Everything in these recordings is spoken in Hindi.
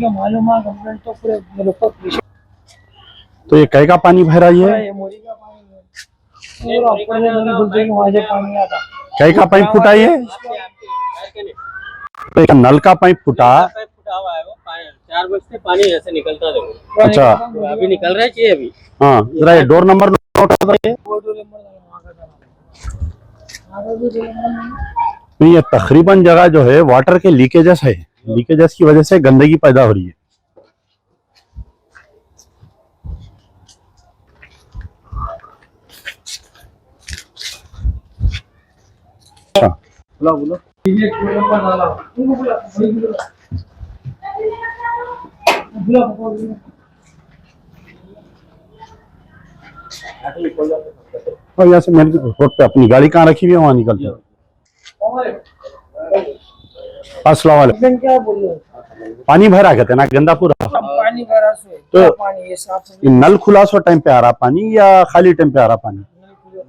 का मालूम है कंप्लेंट तो पूरे मेरे को तो ये कै का पानी भरा है? ये मोरी का पानी है और ऊपर से नहीं बोलते कि वहां से पानी आता कै का पाइप फूटा है? तो एक नल का पाइप फूटा हुआ है वो 4 बजे से पानी ऐसे निकलता देखो। अच्छा अभी निकल रहा है अभी। हाँ जरा ये डोर नंबर नोट कर दीजिए। ये तकरीबन जगह जो है वाटर के लीकेजेस है, लीकेजेस की वजह से गंदगी पैदा हो रही है। बोलो बोलो और यहाँ से मैंने रोड पे अपनी गाड़ी कहाँ रखी हुई है वहाँ निकलती है। अस्सलाम वालेकुम। क्या बोल रहे हो? पानी भरा कहते ना गंदा पूरा पानी भरा से तो पानी ये साफ नल खुला सो टाइम पे आ रहा पानी या खाली टाइम पे आ रहा पानी?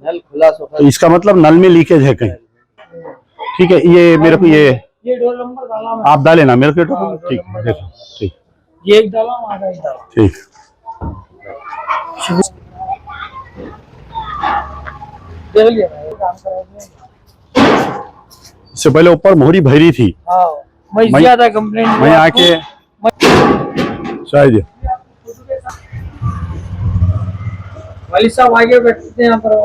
नल खुला तो इसका मतलब नल में लीकेज है कहीं। ठीक है ये मेरे को ये डोर नंबर डाला आप डाले ना मेरे को। ठीक देखो ठीक ये एक डाला आधा एक डाला ठीक। देख लिया काम करा इससे पहले ऊपर मोहरी भरी थी। हाँ मैं ज्यादा कंप्लेंट मैं आके शायद वाली साहब आगे बैठते हैं यहाँ पर।